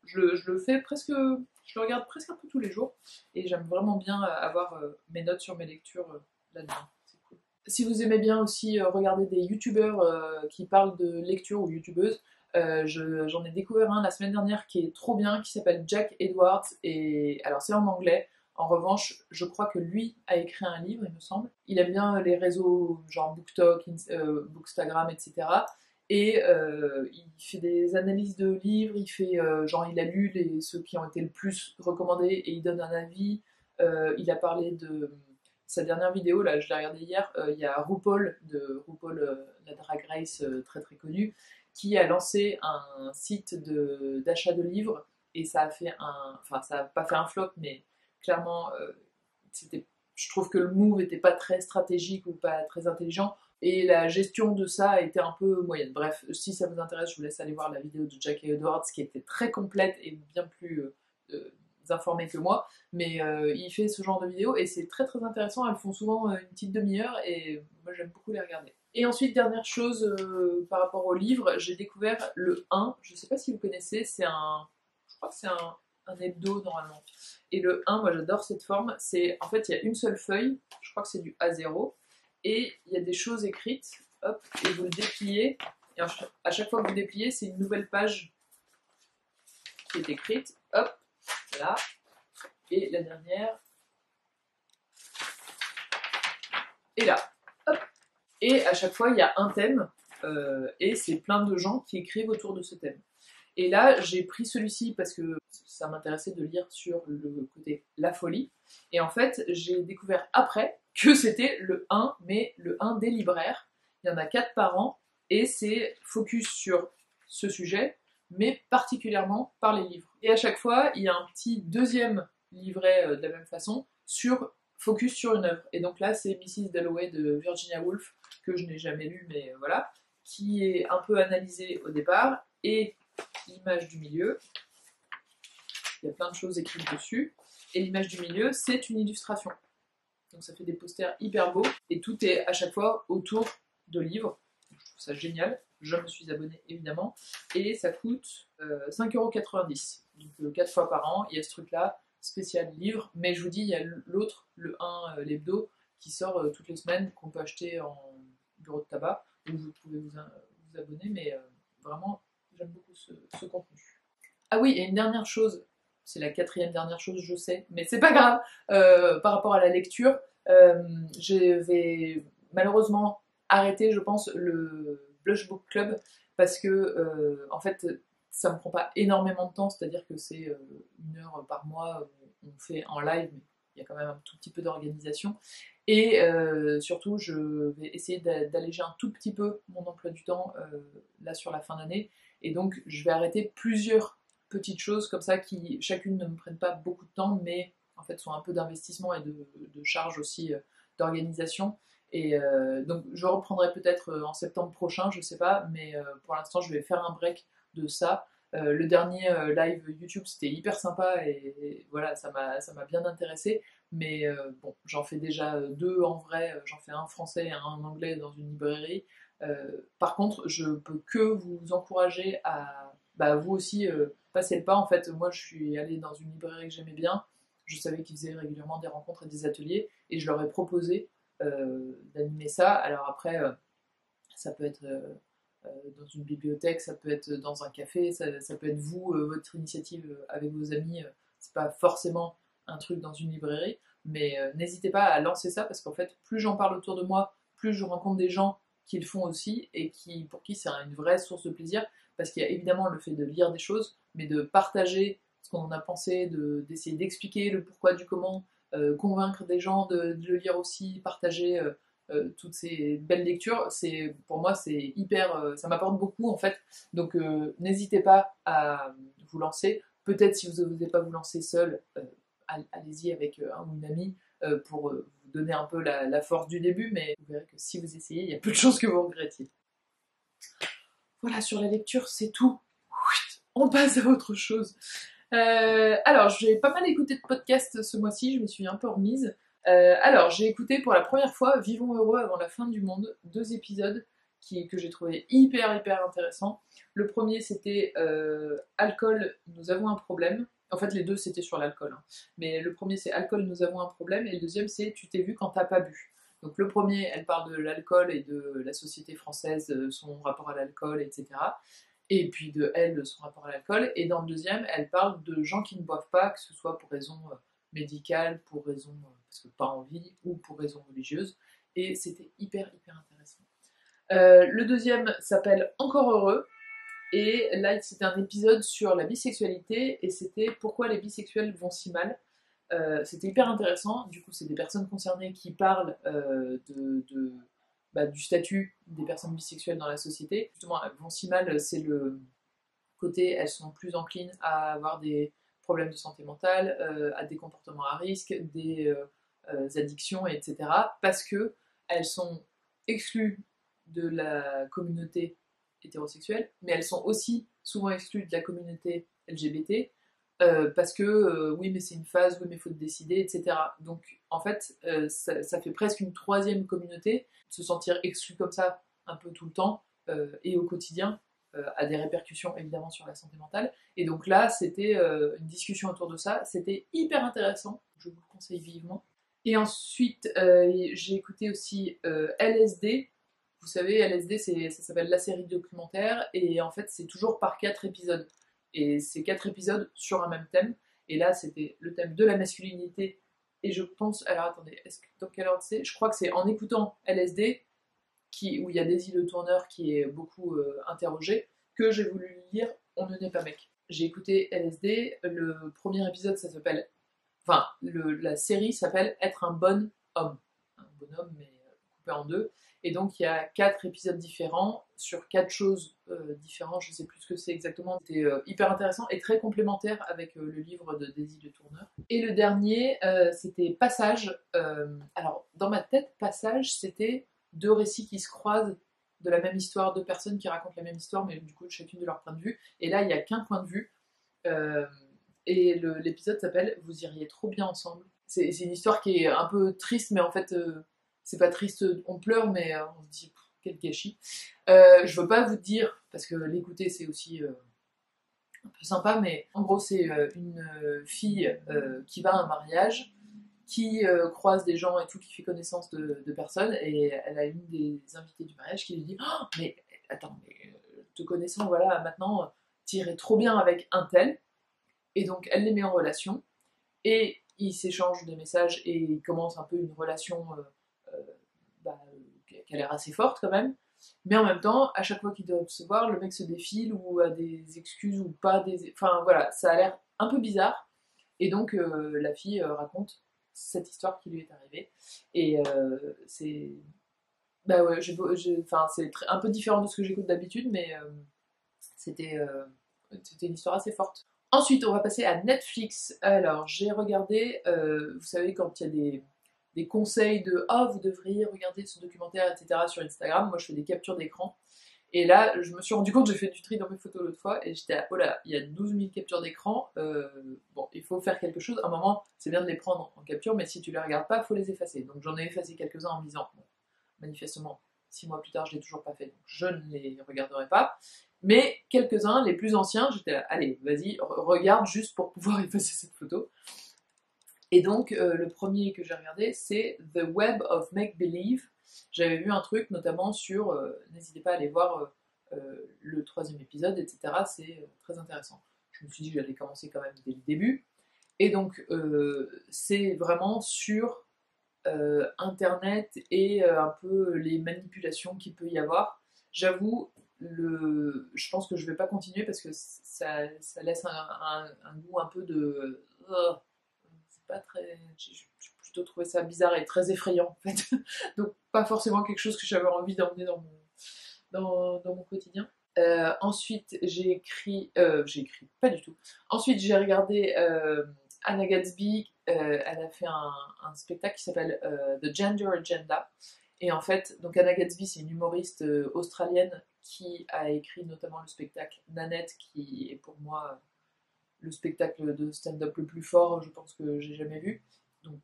je le fais presque, je le regarde presque un peu tous les jours, et j'aime vraiment bien avoir mes notes sur mes lectures là-dedans. C'est cool. Si vous aimez bien aussi regarder des youtubeurs qui parlent de lecture, ou youtubeuses, j'en ai découvert un la semaine dernière qui est trop bien, qui s'appelle Jack Edwards, et alors c'est en anglais. En revanche, je crois que lui a écrit un livre, il me semble. Il aime bien les réseaux genre BookTok, Bookstagram, etc. Et il fait des analyses de livres, il a lu ceux qui ont été le plus recommandés et il donne un avis. Il a parlé de sa dernière vidéo, là je l'ai regardée hier, il y a RuPaul, la Drag Race très très connue, qui a lancé un site d'achat de livres, et ça a fait enfin ça n'a pas fait un flop, mais clairement je trouve que le move n'était pas très stratégique ou pas très intelligent, et la gestion de ça a été un peu moyenne. Bref, si ça vous intéresse, je vous laisse aller voir la vidéo de Jack Edwards qui était très complète et bien plus informée que moi, mais il fait ce genre de vidéos et c'est très très intéressant. Elles font souvent une petite demi-heure, et moi j'aime beaucoup les regarder. Et ensuite, dernière chose par rapport au livre, j'ai découvert le 1, je sais pas si vous connaissez, je crois que c'est un hebdo normalement. Et le 1, moi j'adore cette forme, en fait il y a une seule feuille, je crois que c'est du A0, et il y a des choses écrites, hop, et vous le dépliez, et à chaque fois que vous dépliez, c'est une nouvelle page qui est écrite, hop, là, et la dernière, et là, hop. Et à chaque fois, il y a un thème, et c'est plein de gens qui écrivent autour de ce thème. Et là, j'ai pris celui-ci parce que ça m'intéressait de lire sur le côté la folie. Et en fait, j'ai découvert après que c'était le 1, mais le 1 des libraires. Il y en a 4 par an, et c'est focus sur ce sujet, mais particulièrement par les livres. Et à chaque fois, il y a un petit deuxième livret de la même façon, focus sur une œuvre. Et donc là, c'est Mrs. Dalloway de Virginia Woolf, que je n'ai jamais lu, mais voilà, qui est un peu analysé au départ, et l'image du milieu, il y a plein de choses écrites dessus, et l'image du milieu, c'est une illustration. Donc ça fait des posters hyper beaux, et tout est à chaque fois autour de livres. Je trouve ça génial, je me suis abonnée évidemment, et ça coûte 5,90 €. Donc 4 fois par an, il y a ce truc-là, spécial livre, mais je vous dis, il y a l'autre, le 1, l'hebdo, qui sort toutes les semaines, qu'on peut acheter en bureau de tabac, donc vous pouvez vous abonner, mais vraiment, j'aime beaucoup ce contenu. Ah oui, et une dernière chose, c'est la 4e dernière chose, je sais, mais c'est pas grave, par rapport à la lecture, je vais malheureusement arrêter, je pense, le Blush Book Club, parce que, en fait, ça me prend pas énormément de temps, c'est-à-dire que c'est 1 heure par mois, on fait en live, mais il y a quand même un tout petit peu d'organisation. Et surtout, je vais essayer d'alléger un tout petit peu mon emploi du temps là sur la fin d'année. Et donc, je vais arrêter plusieurs petites choses comme ça qui, chacune, ne me prennent pas beaucoup de temps, mais en fait sont un peu d'investissement et de charge aussi d'organisation. Et donc, je reprendrai peut-être en septembre prochain, je sais pas, mais pour l'instant, je vais faire un break de ça. Le dernier live YouTube, c'était hyper sympa et voilà, ça m'a bien intéressé. Mais bon, j'en fais déjà deux en vrai, j'en fais un français et un en anglais dans une librairie. Par contre, je peux que vous encourager à bah, vous aussi passer le pas. En fait, moi je suis allée dans une librairie que j'aimais bien, je savais qu'ils faisaient régulièrement des rencontres et des ateliers, et je leur ai proposé d'animer ça. Alors après, ça peut être dans une bibliothèque, ça peut être dans un café, ça peut être vous, votre initiative avec vos amis, c'est pas forcément un truc dans une librairie, mais n'hésitez pas à lancer ça parce qu'en fait, plus j'en parle autour de moi, plus je rencontre des gens qui le font aussi et pour qui c'est une vraie source de plaisir, parce qu'il y a évidemment le fait de lire des choses, mais de partager ce qu'on en a pensé, d'essayer d'expliquer le pourquoi du comment, convaincre des gens de le lire aussi, partager toutes ces belles lectures, pour moi c'est hyper, ça m'apporte beaucoup en fait. Donc n'hésitez pas à vous lancer. Peut-être si vous n'osez pas vous lancer seul, allez-y avec un ou une amie pour vous donner un peu la force du début, mais vous verrez que si vous essayez, il y a peu de chances que vous regrettiez. Voilà, sur la lecture, c'est tout. On passe à autre chose. Alors, j'ai pas mal écouté de podcasts ce mois-ci, je me suis un peu remise. Alors, j'ai écouté pour la première fois Vivons heureux avant la fin du monde, 2 épisodes que j'ai trouvé hyper intéressants. Le premier c'était Alcool, nous avons un problème. En fait, les deux c'était sur l'alcool. Hein. Mais le premier c'est Alcool, nous avons un problème. Et le deuxième c'est Tu t'es vu quand t'as pas bu. Donc le premier, elle parle de l'alcool et de la société française, son rapport à l'alcool, etc. Et puis de elle, son rapport à l'alcool. Et dans le deuxième, elle parle de gens qui ne boivent pas, que ce soit pour raison médicale, pour raison parce que pas envie, ou pour raison religieuse. Et c'était hyper intéressant. Le deuxième s'appelle Encore heureux. Et là, c'était un épisode sur la bisexualité, et c'était pourquoi les bisexuels vont si mal. C'était hyper intéressant. Du coup, c'est des personnes concernées qui parlent du statut des personnes bisexuelles dans la société. Justement, elles vont si mal, c'est le côté, elles sont plus enclines à avoir des problèmes de santé mentale, à des comportements à risque, des addictions, etc. Parce que elles sont exclues de la communauté hétérosexuelle, mais elles sont aussi souvent exclues de la communauté LGBT, parce que oui mais c'est une phase, oui mais il faut te décider, etc. Donc en fait ça fait presque une troisième communauté, se sentir exclu comme ça un peu tout le temps et au quotidien a des répercussions évidemment sur la santé mentale. Et donc là c'était une discussion autour de ça, c'était hyper intéressant, je vous le conseille vivement. Et ensuite j'ai écouté aussi LSD. Vous savez, LSD, ça s'appelle La série documentaire, et en fait, c'est toujours par 4 épisodes. Et c'est 4 épisodes sur un même thème. Et là, c'était le thème de la masculinité. Et je pense, alors attendez, dans quel ordre c'est? Je crois que c'est en écoutant LSD, où il y a Daisy Le Tourneur qui est beaucoup interrogé, que j'ai voulu lire On ne naît pas mec. J'ai écouté LSD, le premier épisode, ça s'appelle. Enfin, la série s'appelle Être un bon homme. Un bonhomme, mais coupé en deux. Et donc il y a 4 épisodes différents sur 4 choses différentes, je ne sais plus ce que c'est exactement. C'était hyper intéressant et très complémentaire avec le livre de Daisy Le Tourneur. Et le dernier, c'était Passage. Alors dans ma tête, Passage, c'était 2 récits qui se croisent de la même histoire, 2 personnes qui racontent la même histoire, mais du coup chacune de leur point de vue. Et là, il n'y a qu'un point de vue. Et l'épisode s'appelle Vous iriez trop bien ensemble. C'est une histoire qui est un peu triste, mais en fait c'est pas triste, on pleure, mais on se dit quel gâchis. Je veux pas vous dire, parce que l'écouter c'est aussi un peu sympa, mais en gros c'est une fille qui va à un mariage, qui croise des gens et tout, qui fait connaissance de personnes, et elle a une des invitées du mariage qui lui dit oh, mais attends, mais te connaissant, voilà, maintenant t'irais trop bien avec un tel. Et donc elle les met en relation, et ils s'échangent des messages, et ils commencent un peu une relation qui a l'air assez forte quand même. Mais en même temps, à chaque fois qu'ils doivent se voir, le mec se défile ou a des excuses ou pas des. Enfin voilà, ça a l'air un peu bizarre. Et donc la fille raconte cette histoire qui lui est arrivée. Et c'est... Bah ouais, enfin, c'est un peu différent de ce que j'écoute d'habitude, mais c'était c'était une histoire assez forte. Ensuite, on va passer à Netflix. Alors, j'ai regardé, vous savez, quand il y a des conseils de «Ah, vous devriez regarder ce documentaire», etc. sur Instagram, moi je fais des captures d'écran. Et là, je me suis rendu compte, j'ai fait du tri dans mes photos l'autre fois, et j'étais là, oh là, il y a 12 000 captures d'écran, bon, il faut faire quelque chose. À un moment, c'est bien de les prendre en capture, mais si tu les regardes pas, il faut les effacer. Donc j'en ai effacé quelques-uns en me disant, bon, manifestement, 6 mois plus tard, je l'ai toujours pas fait, donc je ne les regarderai pas. Mais quelques-uns, les plus anciens, j'étais là, allez, vas-y, regarde juste pour pouvoir effacer cette photo. Et donc, le premier que j'ai regardé, c'est The Web of Make Believe. J'avais vu un truc notamment sur, n'hésitez pas à aller voir le troisième épisode, etc. C'est très intéressant. Je me suis dit que j'allais commencer quand même dès le début. Et donc, c'est vraiment sur Internet et un peu les manipulations qu'il peut y avoir. J'avoue, je pense que je vais pas continuer parce que ça laisse un goût un peu de... c'est pas très... J'ai plutôt trouvé ça bizarre et très effrayant en fait. Donc pas forcément quelque chose que j'avais envie d'emmener dans mon quotidien. Ensuite, j'ai écrit, pas du tout. Ensuite, j'ai regardé Anna Gatsby. Elle a fait un spectacle qui s'appelle The Gender Agenda. Et en fait, donc Anna Gatsby, c'est une humoriste australienne qui a écrit notamment le spectacle Nanette, qui est pour moi le spectacle de stand-up le plus fort, je pense que j'ai jamais vu. Donc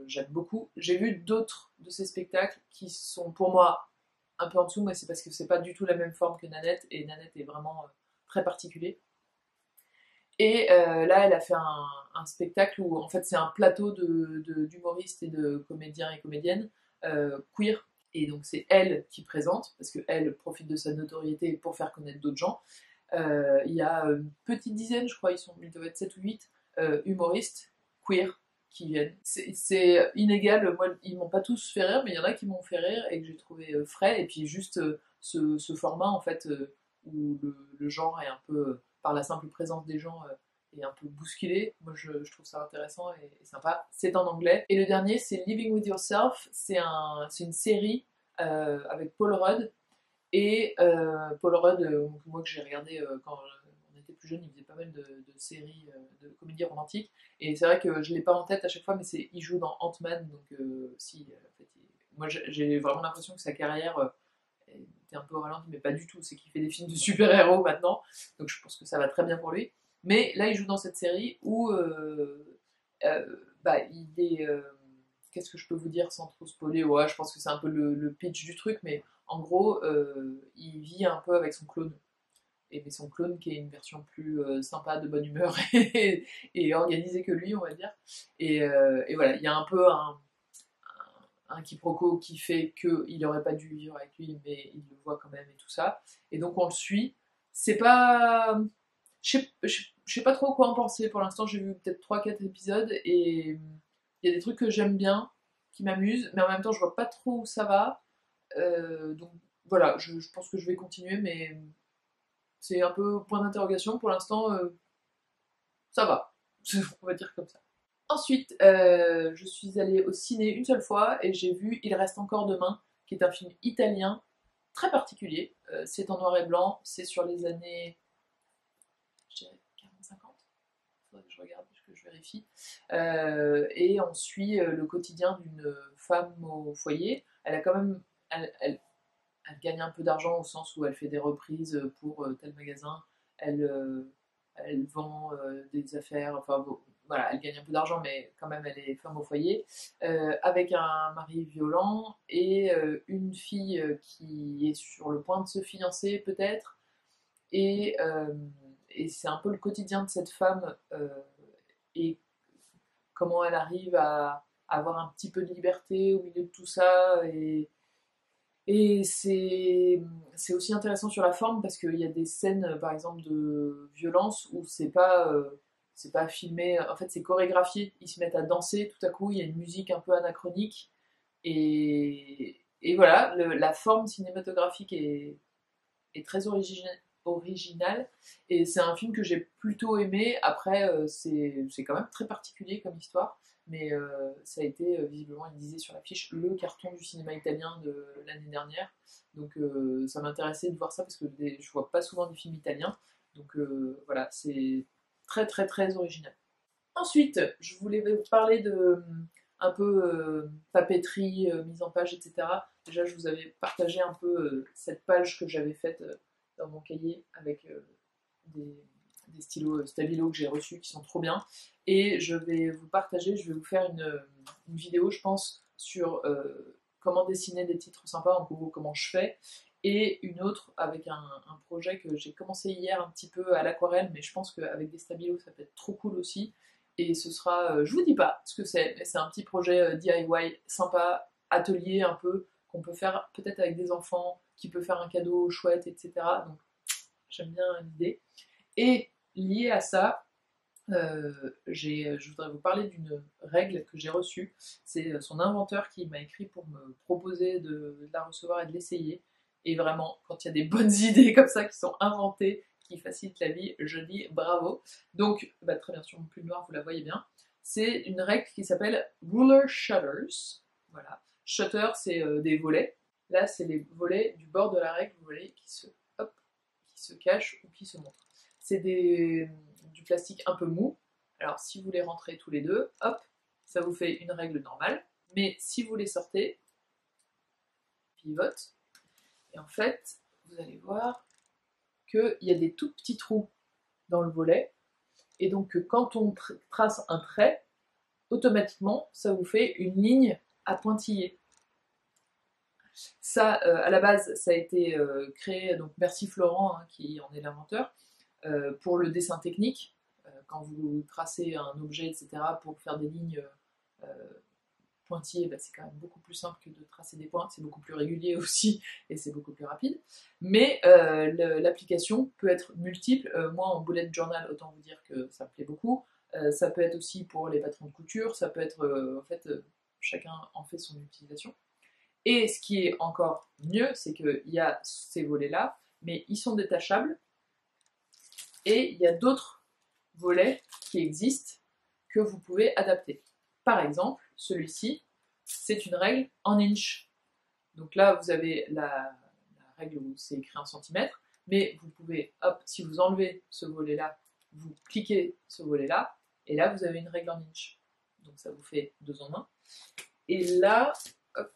j'aime beaucoup. J'ai vu d'autres de ces spectacles qui sont pour moi un peu en dessous, mais c'est parce que c'est pas du tout la même forme que Nanette, et Nanette est vraiment très particulier. Et là, elle a fait un spectacle où en fait c'est un plateau d'humoristes et de comédiens et comédiennes queer. Et donc c'est elle qui présente, parce qu'elle profite de sa notoriété pour faire connaître d'autres gens. Il y a une petite dizaine, je crois, ils doivent être 7 ou 8 humoristes queer qui viennent. C'est inégal, moi ils m'ont pas tous fait rire, mais il y en a qui m'ont fait rire et que j'ai trouvé frais. Et puis juste ce format en fait où le genre est un peu, par la simple présence des gens, est un peu bousculé. Moi je trouve ça intéressant et sympa. C'est en anglais. Et le dernier c'est Living with Yourself, c'est une série avec Paul Rudd. Et Paul Rudd, moi que j'ai regardé quand on était plus jeune, il faisait pas mal de séries de comédies romantiques. Et c'est vrai que je l'ai pas en tête à chaque fois, mais il joue dans Ant-Man, donc si, en fait, moi j'ai vraiment l'impression que sa carrière était un peu au ralenti, mais pas du tout. C'est qu'il fait des films de super-héros maintenant, donc je pense que ça va très bien pour lui. Mais là, il joue dans cette série où bah, il est. Qu'est-ce que je peux vous dire sans trop spoiler? Ouais, je pense que c'est un peu le pitch du truc, mais en gros, il vit un peu avec son clone. Et mais son clone qui est une version plus sympa, de bonne humeur et organisée que lui, on va dire. Et voilà, il y a un peu un quiproquo qui fait qu'il n'aurait pas dû vivre avec lui, mais il le voit quand même et tout ça. Et donc on le suit. C'est pas... Je sais pas trop quoi en penser. Pour l'instant, j'ai vu peut-être 3 4 épisodes et il y a des trucs que j'aime bien, qui m'amusent, mais en même temps, je vois pas trop où ça va. Donc voilà, je pense que je vais continuer, mais c'est un peu point d'interrogation. Pour l'instant, ça va. On va dire comme ça. Ensuite, je suis allée au ciné une seule fois et j'ai vu Il reste encore demain, qui est un film italien très particulier. C'est en noir et blanc, c'est sur les années, je dirais 40-50. Faudrait que je regarde, que je vérifie. Et on suit le quotidien d'une femme au foyer. Elle a quand même, elle gagne un peu d'argent au sens où elle fait des reprises pour tel magasin. Elle, elle vend des affaires. Enfin bon, voilà, elle gagne un peu d'argent, mais quand même elle est femme au foyer, avec un mari violent et une fille qui est sur le point de se fiancer peut-être. Et, euh, et c'est un peu le quotidien de cette femme et comment elle arrive à avoir un petit peu de liberté au milieu de tout ça. Et c'est aussi intéressant sur la forme parce qu'il y a des scènes, par exemple, de violence où c'est pas filmé, en fait c'est chorégraphié. Ils se mettent à danser, tout à coup il y a une musique un peu anachronique. Et voilà, la forme cinématographique est très originale. Et c'est un film que j'ai plutôt aimé. Après, c'est quand même très particulier comme histoire. mais ça a été, visiblement, il disait sur l'affiche, le carton du cinéma italien de l'année dernière. Donc ça m'intéressait de voir ça parce que je vois pas souvent des films italiens. Donc voilà, c'est très très très original. Ensuite, je voulais vous parler de un peu papeterie, mise en page, etc. Déjà, je vous avais partagé un peu cette page que j'avais faite dans mon cahier avec des stylos Stabilo que j'ai reçus qui sont trop bien. Et je vais vous partager, je vais vous faire une vidéo, je pense, sur comment dessiner des titres sympas, en gros, comment je fais. Et une autre avec un projet que j'ai commencé hier un petit peu à l'aquarelle, mais je pense qu'avec des stabilos, ça peut être trop cool aussi. Et ce sera, je vous dis pas ce que c'est, mais c'est un petit projet DIY sympa, atelier un peu, qu'on peut faire peut-être avec des enfants, qui peut faire un cadeau chouette, etc. Donc j'aime bien l'idée. Et lié à ça, je voudrais vous parler d'une règle que j'ai reçue. C'est son inventeur qui m'a écrit pour me proposer de la recevoir et de l'essayer. Et vraiment, quand il y a des bonnes idées comme ça qui sont inventées, qui facilitent la vie, je dis bravo. Donc, bah, très bien, sur mon pull noir, vous la voyez bien. C'est une règle qui s'appelle Ruler Shutters. Voilà. Shutter, c'est des volets. Là, c'est les volets du bord de la règle, vous voyez, hop, qui se cachent ou qui se montrent. C'est du plastique un peu mou. Alors si vous les rentrez tous les deux, hop, ça vous fait une règle normale. Mais si vous les sortez, pivote, et en fait, vous allez voir qu'il y a des tout petits trous dans le volet. Et donc quand on trace un trait, automatiquement, ça vous fait une ligne à pointillés. Ça, à la base, ça a été créé, donc merci Florent, hein, qui en est l'inventeur, pour le dessin technique, quand vous tracez un objet, etc., pour faire des lignes pointillées, bah, c'est quand même beaucoup plus simple que de tracer des points, c'est beaucoup plus régulier aussi, et c'est beaucoup plus rapide. Mais l'application peut être multiple. Moi, en bullet journal, autant vous dire que ça me plaît beaucoup. Ça peut être aussi pour les patrons de couture, ça peut être, en fait, chacun en fait son utilisation. Et ce qui est encore mieux, c'est qu'il y a ces volets-là, mais ils sont détachables, et il y a d'autres volets qui existent que vous pouvez adapter. Par exemple, celui-ci, c'est une règle en inch. Donc là, vous avez la règle où c'est écrit en centimètres, mais vous pouvez, hop, si vous enlevez ce volet-là, vous cliquez ce volet-là, et là, vous avez une règle en inch. Donc ça vous fait 2 en 1. Et là, hop,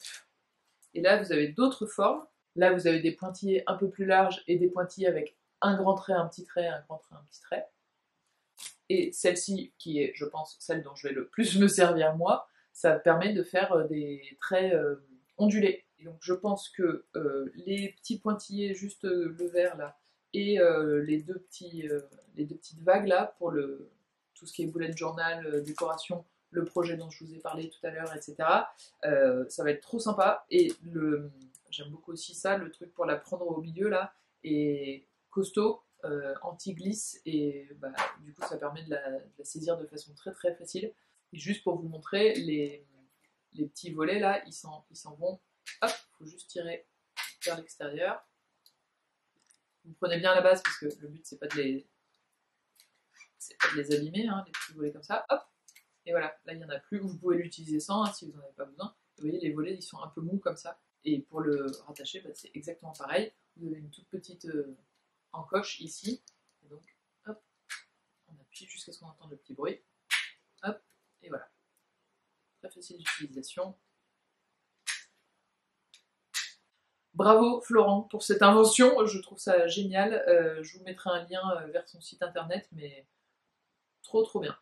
et là, vous avez d'autres formes. Là, vous avez des pointillés un peu plus larges et des pointillés avec un grand trait, un petit trait, un grand trait, un petit trait. Et celle-ci, qui est, je pense, celle dont je vais le plus me servir moi, ça permet de faire des traits ondulés. Et donc je pense que les petits pointillés, juste le vert là, et les deux petites vagues là, pour tout ce qui est bullet journal, décoration, le projet dont je vous ai parlé tout à l'heure, etc., ça va être trop sympa. Et j'aime beaucoup aussi ça, le truc pour la prendre au milieu là, est costaud, anti-glisse, et bah, du coup ça permet de la saisir de façon très très facile. Et juste pour vous montrer, les petits volets là, ils s'en vont, hop, il faut juste tirer vers l'extérieur. Vous prenez bien la base parce que le but c'est pas de les abîmer, hein, les petits volets comme ça, hop, et voilà, là il n'y en a plus. Vous pouvez l'utiliser sans, hein, si vous n'en avez pas besoin. Vous voyez, les volets ils sont un peu mous comme ça, et pour le rattacher, bah, c'est exactement pareil. Vous avez une toute petite encoche ici, et donc hop, on appuie jusqu'à ce qu'on entende le petit bruit, hop, et voilà. Très facile d'utilisation. Bravo Florent pour cette invention, je trouve ça génial. Je vous mettrai un lien vers son site internet, mais trop trop bien.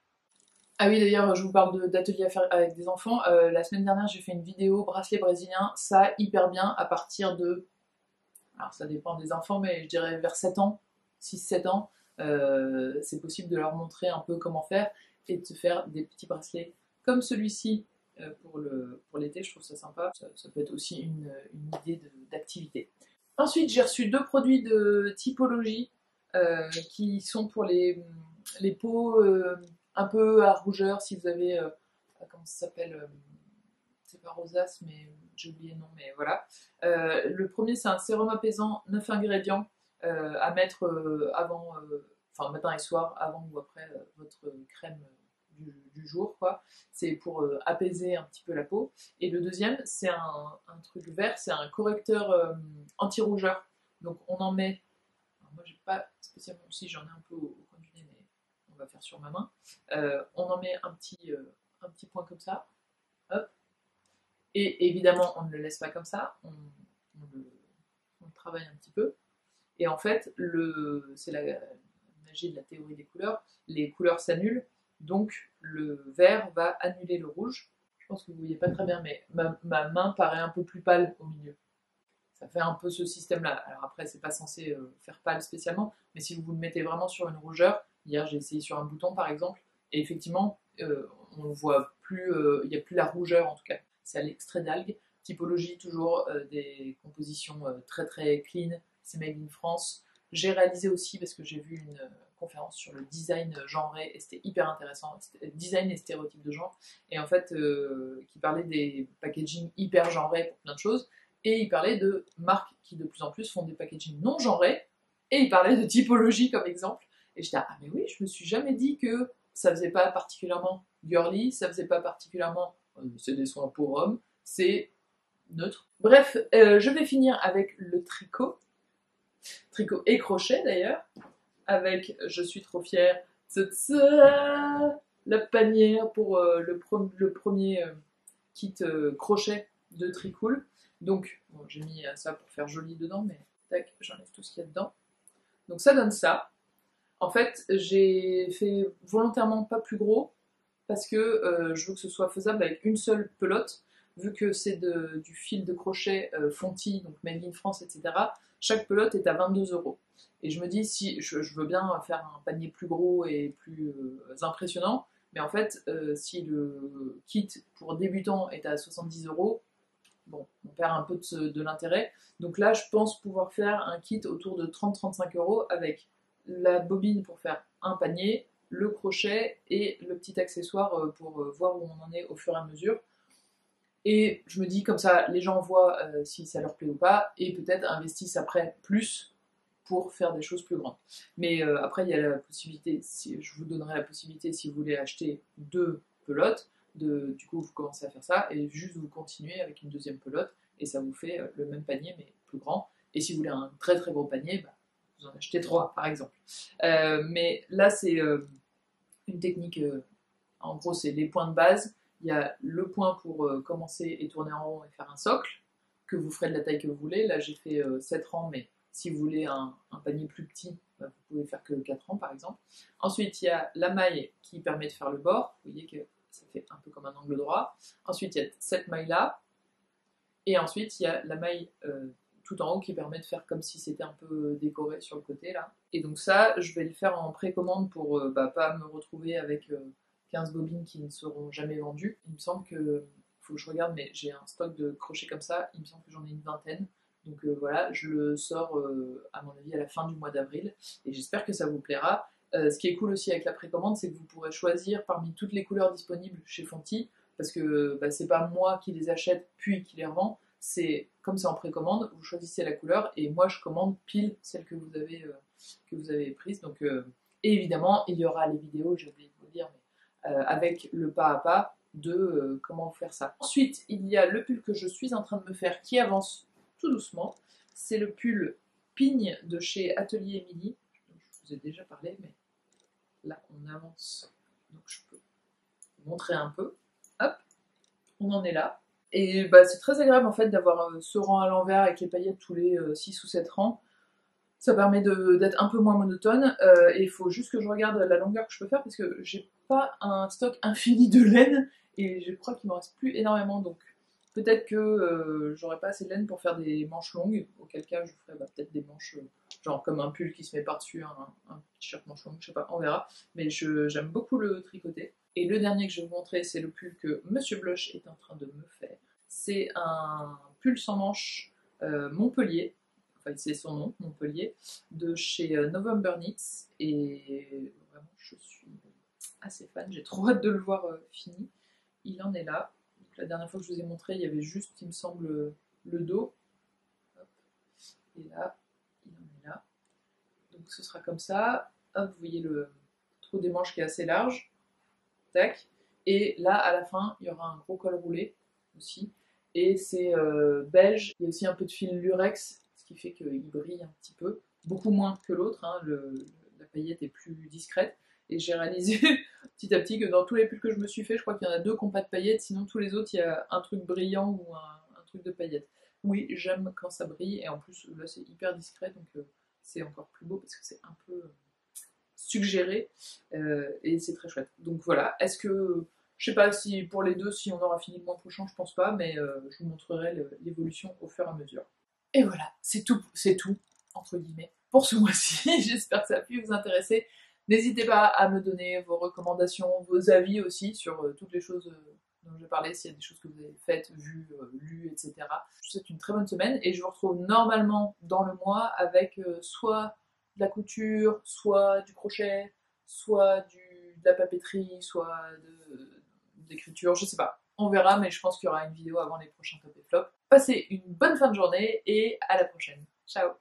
Ah oui, d'ailleurs, je vous parle d'ateliers à faire avec des enfants. La semaine dernière, j'ai fait une vidéo bracelet brésilien, ça hyper bien à partir de, alors ça dépend des enfants, mais je dirais vers 7 ans, 6-7 ans, c'est possible de leur montrer un peu comment faire et de se faire des petits bracelets comme celui-ci pour l'été, je trouve ça sympa. Ça peut être aussi une idée d'activité. Ensuite, j'ai reçu 2 produits de typologie qui sont pour les peaux un peu à rougeur, si vous avez, comment ça s'appelle, c'est pas rosace, mais j'ai oublié le nom, mais voilà. Le premier, c'est un sérum apaisant 9 ingrédients à mettre avant, enfin matin et soir, avant ou après votre crème du jour, quoi. C'est pour apaiser un petit peu la peau. Et le deuxième, c'est un truc vert, c'est un correcteur anti-rougeur. Donc on en met, alors moi j'ai pas spécialement, si j'en ai un peu au coin du nez, mais on va faire sur ma main. On en met un petit point comme ça, hop. Et évidemment, on ne le laisse pas comme ça, on le travaille un petit peu. Et en fait, c'est la magie de la théorie des couleurs, les couleurs s'annulent, donc le vert va annuler le rouge. Je pense que vous ne voyez pas très bien, mais ma main paraît un peu plus pâle au milieu. Ça fait un peu ce système-là. Alors après, c'est pas censé faire pâle spécialement, mais si vous le mettez vraiment sur une rougeur, hier j'ai essayé sur un bouton par exemple, et effectivement, on voit plus, il n'y a plus la rougeur en tout cas. C'est à l'extrait d'algues, typologie toujours des compositions très très clean, c'est made in France. J'ai réalisé aussi, parce que j'ai vu une conférence sur le design genré, et c'était hyper intéressant, design et stéréotypes de genre, et en fait, qui parlait des packaging hyper genrés pour plein de choses, et il parlait de marques qui de plus en plus font des packaging non genrés, et il parlait de typologie comme exemple, et j'étais ah mais oui, je me suis jamais dit que ça faisait pas particulièrement girly, ça faisait pas particulièrement c'est des soins pour hommes, c'est neutre. Bref, je vais finir avec le tricot et crochet d'ailleurs, avec je suis trop fière, la panière pour le premier kit crochet de Tricool. Donc, bon, j'ai mis ça pour faire joli dedans, mais tac, j'enlève tout ce qu'il y a dedans. Donc ça donne ça. En fait, j'ai fait volontairement pas plus gros, parce que je veux que ce soit faisable avec une seule pelote, vu que c'est du fil de crochet Fonti, donc Made in France, etc. Chaque pelote est à 22 €. Et je me dis, si je veux bien faire un panier plus gros et plus impressionnant, mais en fait, si le kit pour débutants est à 70 €, bon, on perd un peu de l'intérêt. Donc là, je pense pouvoir faire un kit autour de 30-35 € avec la bobine pour faire un panier, le crochet et le petit accessoire pour voir où on en est au fur et à mesure. Et je me dis comme ça, les gens voient si ça leur plaît ou pas, et peut-être investissent après plus pour faire des choses plus grandes. Mais après, il y a la possibilité, je vous donnerai la possibilité, si vous voulez acheter 2 pelotes, du coup vous commencez à faire ça, et juste vous continuez avec une deuxième pelote, et ça vous fait le même panier, mais plus grand. Et si vous voulez un très très gros panier, bah, vous en achetez 3 par exemple. Mais là, c'est une technique, en gros, c'est les points de base. Il y a le point pour commencer et tourner en rond et faire un socle, que vous ferez de la taille que vous voulez. Là, j'ai fait 7 rangs, mais si vous voulez un panier plus petit, bah, vous pouvez faire que 4 rangs par exemple. Ensuite, il y a la maille qui permet de faire le bord. Vous voyez que ça fait un peu comme un angle droit. Ensuite, il y a cette maille-là. Et ensuite, il y a la maille tout en haut qui permet de faire comme si c'était un peu décoré sur le côté là. Et donc ça, je vais le faire en précommande pour pas me retrouver avec 15 bobines qui ne seront jamais vendues. Il me semble que, faut que je regarde, mais j'ai un stock de crochets comme ça, il me semble que j'en ai une vingtaine. Donc voilà, je le sors à mon avis à la fin du mois d'avril, et j'espère que ça vous plaira. Ce qui est cool aussi avec la précommande, c'est que vous pourrez choisir parmi toutes les couleurs disponibles chez Fonti, parce que bah, c'est pas moi qui les achète puis qui les revends, c'est comme c'est en précommande, vous choisissez la couleur et moi je commande pile celle que vous avez prise. Donc, et évidemment, il y aura les vidéos, j'ai oublié de vous le dire, mais avec le pas à pas de comment faire ça. Ensuite, il y a le pull que je suis en train de me faire qui avance tout doucement. C'est le pull Pigne de chez Atelier Émilie. Je vous ai déjà parlé, mais là on avance, donc je peux vous montrer un peu. Hop, on en est là. Et bah, c'est très agréable en fait d'avoir ce rang à l'envers avec les paillettes tous les 6 ou 7 rangs. Ça permet d'être un peu moins monotone, et il faut juste que je regarde la longueur que je peux faire parce que j'ai pas un stock infini de laine et je crois qu'il me reste plus énormément, donc peut-être que j'aurai pas assez de laine pour faire des manches longues, auquel cas je ferai peut-être des manches genre comme un pull qui se met par-dessus un t-shirt manche longue, je sais pas, on verra, mais j'aime beaucoup le tricoter. Et le dernier que je vais vous montrer, c'est le pull que Monsieur Blush est en train de me faire. C'est un pull sans manches Montpellier, enfin c'est son nom, Montpellier, de chez November Knits, et vraiment je suis assez fan, j'ai trop hâte de le voir fini. Il en est là. Donc, la dernière fois que je vous ai montré, il y avait juste, il me semble, le dos. Hop. Et là, il en est là. Donc ce sera comme ça. Hop, vous voyez le trou des manches qui est assez large. tac. Et là, à la fin, il y aura un gros col roulé aussi. Et c'est beige. Il y a aussi un peu de fil lurex, ce qui fait qu'il brille un petit peu. Beaucoup moins que l'autre, hein. La paillette est plus discrète. Et j'ai réalisé petit à petit que dans tous les pulls que je me suis fait, je crois qu'il y en a 2 qui n'ont pas de paillettes, sinon tous les autres, il y a un truc brillant ou un truc de paillettes. Oui, j'aime quand ça brille, et en plus, là, c'est hyper discret, donc c'est encore plus beau parce que c'est un peu suggéré, et c'est très chouette. Donc voilà, est-ce que, je sais pas si pour les deux, si on aura fini le mois prochain, je pense pas, mais je vous montrerai l'évolution au fur et à mesure. Et voilà, c'est tout, entre guillemets, pour ce mois-ci. J'espère que ça a pu vous intéresser. N'hésitez pas à me donner vos recommandations, vos avis aussi sur toutes les choses dont je vais parler, s'il y a des choses que vous avez faites, vues, lues, etc. Je vous souhaite une très bonne semaine et je vous retrouve normalement dans le mois avec soit de la couture, soit du crochet, soit de la papeterie, soit de l'écriture, je sais pas. On verra, mais je pense qu'il y aura une vidéo avant les prochains top et flop. Passez une bonne fin de journée et à la prochaine. Ciao!